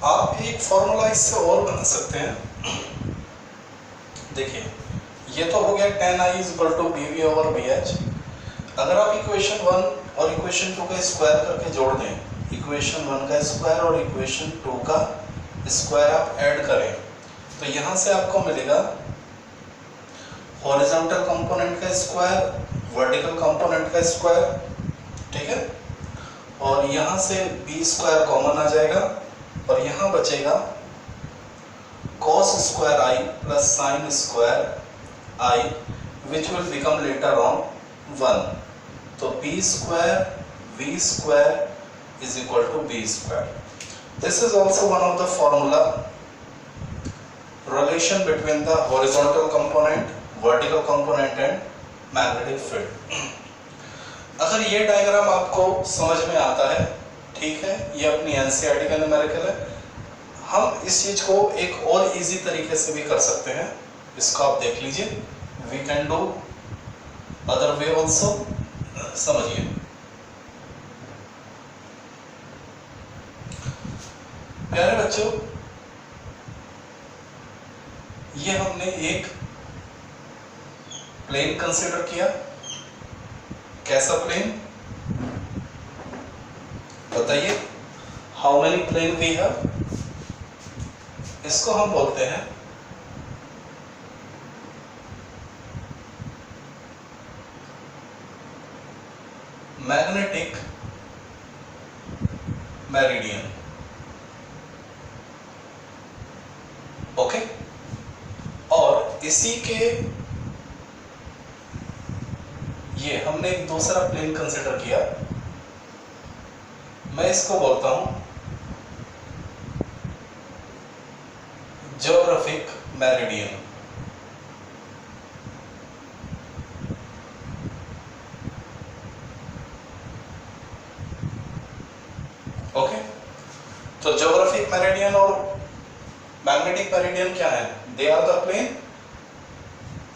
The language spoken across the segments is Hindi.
आप एक फॉर्मूला इससे और बना सकते हैं। देखिए ये तो हो गया tan i = bv over bh। अगर आप इक्वेशन 1 और इक्वेशन 2 का स्क्वायर करके जोड़ दें, इक्वेशन 1 का स्क्वायर और इक्वेशन 2 का स्क्वायर आप ऐड करें, तो यहाँ से आपको मिलेगा हॉरिजॉन्टल कंपोनेंट का स्क्वायर, वर्टिकल कंपोनेंट का स्क्वायर, ठीक है। और यहाँ से b स्क्वायर कॉमन आ जाएगा और यहाँ बचेगा cos square i plus sine square i which will become later on 1। तो b square v square is equal to b square. This is also one of the formula relation between the horizontal component, vertical component and magnetic field. अगर ये डायग्राम आपको समझ में आता है, ठीक है, ये अपनी एनसीईआरटी का न्यूमेरिकल है। हम इस चीज को एक और इजी तरीके से भी कर सकते हैं, इसको आप देख लीजिए। We can do other way also. समझिए, प्यारे बच्चों, ये हमने एक प्लेन कंसीडर किया। कैसा प्लेन बताइए? How many plane we have? इसको हम बोलते हैं मैग्नेटिक मेरिडियन। ओके, और इसी के ये हमने एक दूसरा प्लेन कंसीडर किया, मैं इसको बोलता हूं ज्योग्राफिक मेरिडियन। ओके, तो ज्योग्राफिक मेरिडियन और मैग्नेटिक मेरिडियन क्या है? They are the plane.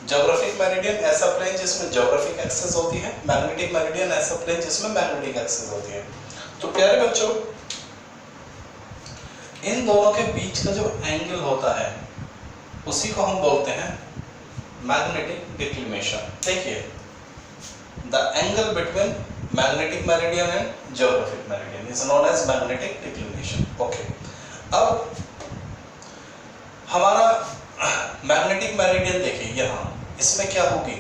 Geographic meridian ऐसा प्लेन जिसमें ज्योग्राफिक एक्सिस होती है, मैग्नेटिक मेरिडियन ऐसा प्लेन जिसमें मैग्नेटिक एक्सिस होती है। तो प्यारे बच्चों, इन दोनों के बीच का जो एंगल होता है उसी को हम बोलते हैं मैग्नेटिक डिक्लिनेशन। देखिए, the angle between magnetic meridian and geographic meridian is known as magnetic declination. Okay, अब हमारा मैग्नेटिक मेरिडियन देखिए, यहाँ इसमें क्या होगी?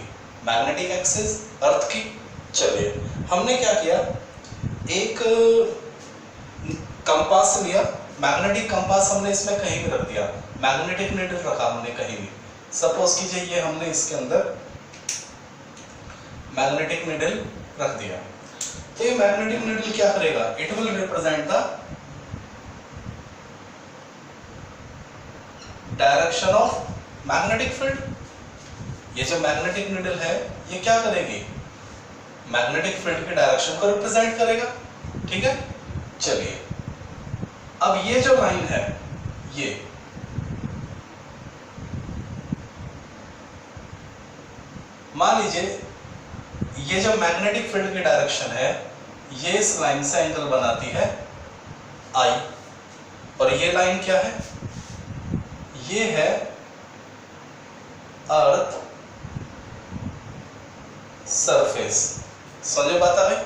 मैग्नेटिक एक्सिस अर्थ की। चलिए, हमने क्या किया, एक कंपास लिया, मैग्नेटिक कंपास हमने इसमें कहीं भी रख दिया, मैग्नेटिक नीडल रखा हमने कहीं भी। सपोज कीजिए ये हमने इसके अंदर मैग्नेटिक नीडल रख दिया, तो ये मैग्नेटिक नीडल क्या करेगा? It will represent the direction of magnetic field. ये जो मैग्नेटिक नीडल है ये क्या करेगी? मैग्नेटिक फील्ड के डायरेक्शन को रिप्रेजेंट करेगा, ठीक है। चलिए, अब ये जो लाइन है, ये मान लीजिए ये जो मैग्नेटिक फील्ड की डायरेक्शन है, ये इस लाइन से एंगल बनाती है I, और ये लाइन क्या है? ये है अर्थ सरफेस। समझे बात आ गई?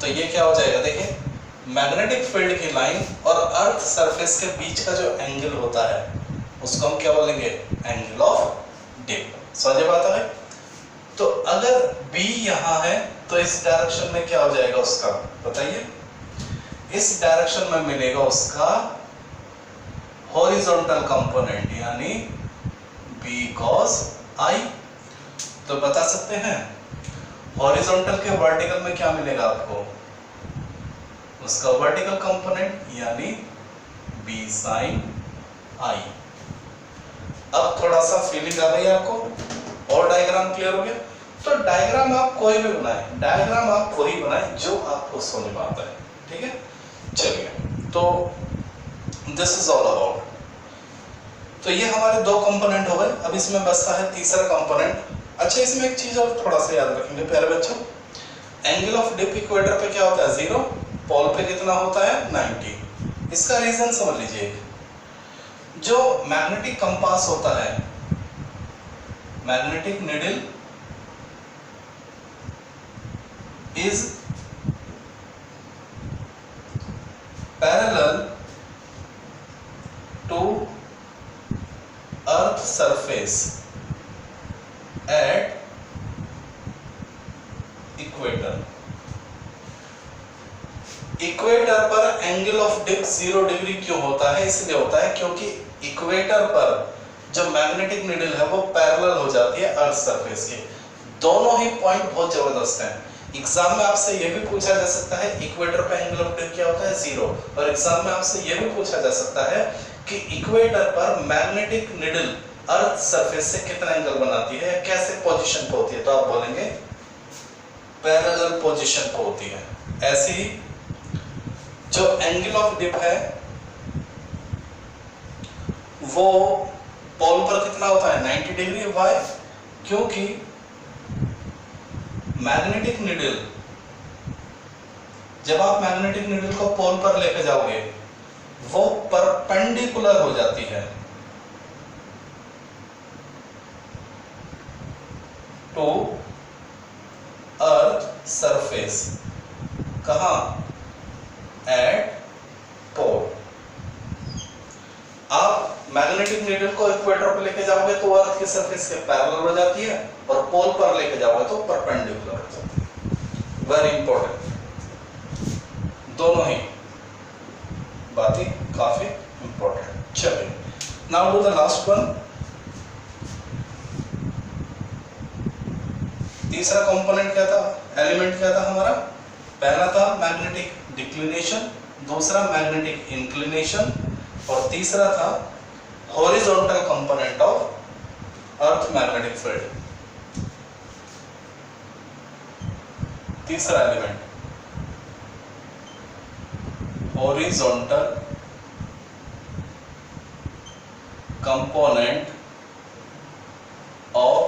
तो ये क्या हो जाएगा? देखिए, मैग्नेटिक फील्ड की लाइन और अर्थ सरफेस के बीच का जो एंगल होता है उसको हम क्या बोलेंगे? Angle of dip. समझे बात आ गई? तो अगर B यहाँ है तो इस डायरेक्शन में क्या हो जाएगा उसका? बताइए। इस डायरेक्शन में मिलेगा उसका हॉरिजॉन्टल कंपोनेंट, यानी B cos I। तो बता सकते हैं हॉरिजॉन्टल के वर्टिकल में क्या मिलेगा आपको? उसका वर्टिकल कंपोनेंट, यानी B sin I। अब थोड़ा सा फीलिंग आ गई आपको और डायग्राम क्लियर हो गया? तो डायग्राम आप कोई भी बनाए, डायग्राम आप वही बनाए जो आपको समझ में आता है, ठीक है। चलिए, तो दिस इज ऑल अबाउट। तो ये हमारे दो कंपोनेंट हो गए, अब इसमें बचता है तीसरा कंपोनेंट। अच्छा, इसमें एक चीज और थोड़ा सा याद रखेंगे प्यारे बच्चों, एंगल ऑफ डिप इक्वेटर पे क्या होता है? 0, पोल पे कितना होता है? 90। इसका रीजन समझ लीजिए, जो मैग्नेटिक कंपास होता है, magnetic needle is parallel to earth surface at equator. Equator पर एंगल ऑफ डिप 0 डिग्री क्यों होता है? इसलिए होता है क्योंकि इक्वेटर पर जो मैग्नेटिक नीडल है वो पैरेलल हो जाती है अर्थ सरफेस के। दोनों ही पॉइंट बहुत जबरदस्त हैं। एग्जाम में आपसे यह भी पूछा जा सकता है इक्वेटर पे एंगल ऑफ डिप क्या होता है? 0। और एग्जाम में आपसे यह भी पूछा जा सकता है कि इक्वेटर पर मैग्नेटिक नीडल अर्थ सरफेस से कितना एंगल बनाती है, कैसे पोजीशन पे होती है? तो आप बोलेंगे पैरेलल पोजीशन पे होती है। ऐसे ही जो एंगल ऑफ डिप है वो पोल पर कितना होता है? 90 डिग्री। वाई? क्योंकि मैग्नेटिक नीडल, जब आप मैग्नेटिक नीडल को पोल पर लेकर जाओगे वो परपेंडिकुलर हो जाती है टू अर्थ सरफेस। कहां? एट पोल। आप मैग्नेटिक नीडल को इक्वेटर पर लेके जाओगे तो अर्थ की सरफेस के पैरेलल हो जाती है, और पोल पर लेके जाओगे तो परपेंडिकुलर हो जाती है। वेरी इंपॉर्टेंट, दोनों ही बातें काफी इंपॉर्टेंट। चलिए, now do the last one. तीसरा कंपोनेंट क्या था, एलिमेंट क्या था हमारा? पहला था मैग्नेटिक डिक्लिनेशन, दूसरा मैग्नेटिक इंक्लिनेशन, और तीसरा था horizontal component of earth magnetic field. तीसरा element horizontal component of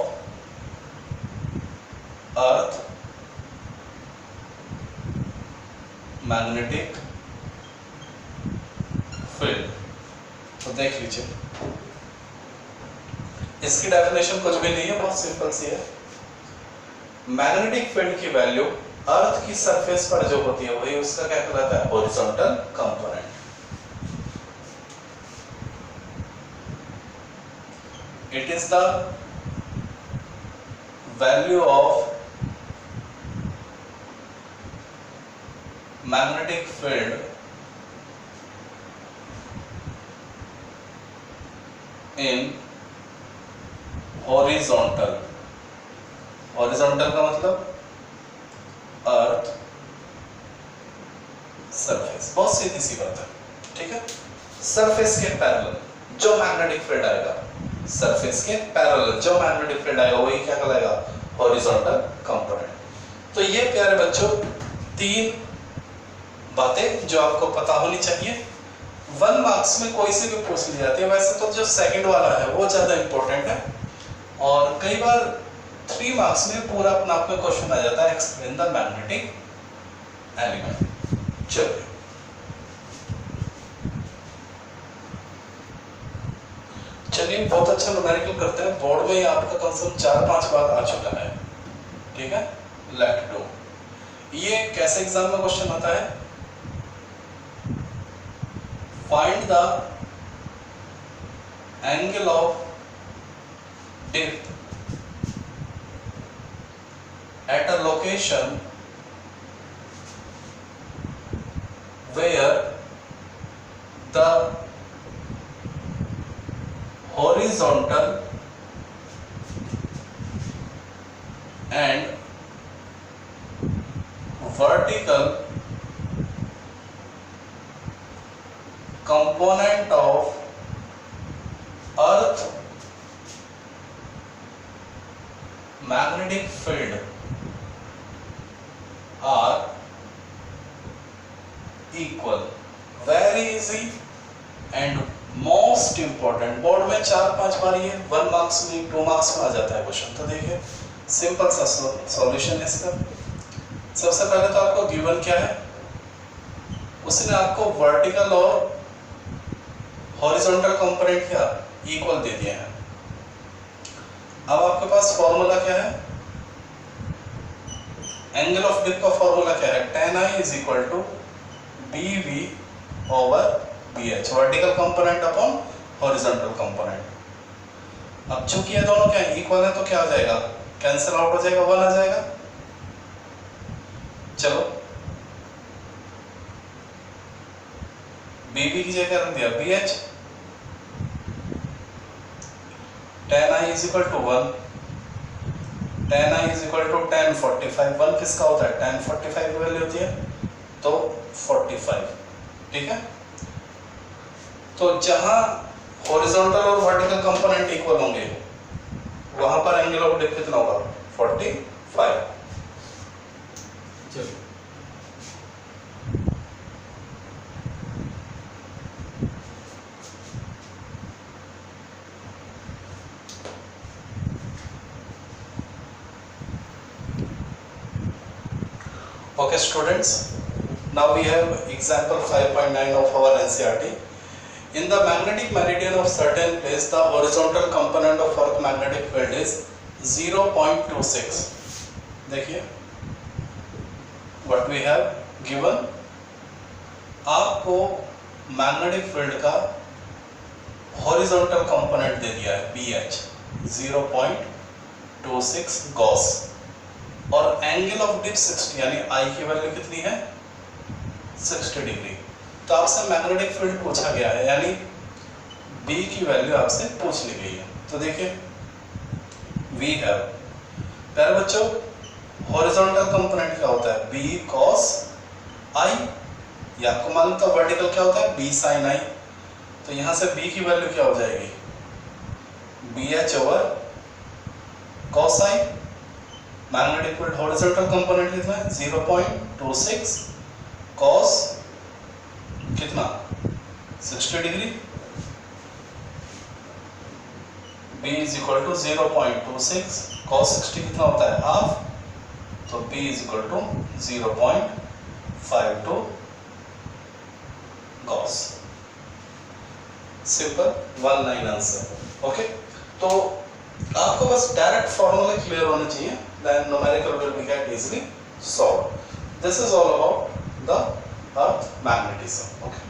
earth magnetic field. तो देख लीजिए, इसकी डेफिनेशन कुछ भी नहीं है, बहुत सिंपल सी है। मैग्नेटिक फील्ड की वैल्यू अर्थ की सरफेस पर जो होती है वही उसका क्या कहलाता है? Horizontal component. It is the value of magnetic field in horizontal. Horizontal का मतलब अर्थ सरफेस। बहुत सीधी सी बात है, ठीक है। सरफेस के पैरेलल जो मैग्नेटिक फील्ड आएगा, सरफेस के पैरेलल जो मैग्नेटिक फील्ड आएगा वही क्या कहलाएगा? Horizontal component. तो ये प्यारे बच्चों 3 बातें जो आपको पता होनी चाहिए। 1 मार्क्स में कोई से भी पूछ ली जाती है। वैसे तो जो सेकंड वाला है वो ज्यादा इंपॉर्टेंट है, और कई बार 3 मार्क्स में पूरा अपना आप में क्वेश्चन आ जाता है, एक्सप्लेन द मैग्नेटिक एलिमेंट। चलिए, चलिए बहुत अच्छा न्यूमेरिकल करते हैं। बोर्ड में ही आपका कम से कम 4-5 बार आ चुका है, ठीक है। Let do. ये कैसे एग्जाम में क्वेश्चन आता है? Find the angle of dip at a location where the horizontal and vertical component of earth magnetic field are equal. Very easy and most important. Board में 4-5 बार ये 1 मार्क्स में 2 मार्क्स में आ जाता है क्वेश्चन। तो देखिए सिंपल सा सॉल्यूशन है इसका। सबसे पहले तो आपको गिवन क्या है, उसने आपको वर्टिकल और हॉरिजॉन्टल कंपोनेंट क्या इक्वल दे दिए हैं। अब आपके पास फॉर्मूला क्या है, एंगल ऑफ डिप का फॉर्मूला क्या है, tan i is equal to bv over bh, vertical component upon horizontal component. अब चूंकि ये दोनों क्या इक्वल है तो क्या आ जाएगा, कैंसिल आउट हो जाएगा, 1 आ जाएगा। चलो bv की जगह रख दिया bh, tan i is equal to 1, tan i is equal to tan 45, 1 किसका होता है, tan 45 की वैल्यू होती है तो 45, ठीक है। तो जहां हॉरिजॉन्टल और वर्टिकल कंपोनेंट इक्वल होंगे वहां पर एंगल ऑफ डिप कितना होगा, 45। चलो okay students, now we have example 5.9 of our NCERT. In the magnetic meridian of certain place, the horizontal component of earth magnetic field is 0.26. देखिए what we have given, आपको मैग्नेटिक फील्ड का हॉरिजॉन्टल कंपोनेंट दे दिया है BH 0.26 गॉस, और एंगल ऑफ डिप 60, यानी I की वैल्यू कितनी है 60 डिग्री। तो आपसे मैग्नेटिक फील्ड पूछा गया है, यानी B की वैल्यू आपसे पूछ ली गई है। तो देखिए वी हैव, प्यारे बच्चों हॉरिजॉन्टल कंपोनेंट क्या होता है, B cos I, ये आपको मालूम था। वर्टिकल क्या होता है, B sin I। तो यहां से B की वैल्यू क्या हो जाएगी, BH over cos I। Magnetic field horizontal component कितना है 0.26 cos कितना 60 डिग्री, B is equal to 0.26 cos 60 कितना होता है हाफ, तो B is equal to 0.52 cos। Simple, 1 line answer. Okay, तो आपको बस डायरेक्ट फॉर्मूला क्लियर होने चाहिए, then numerical will be get easily solved. This is all about the earth magnetism. Okay.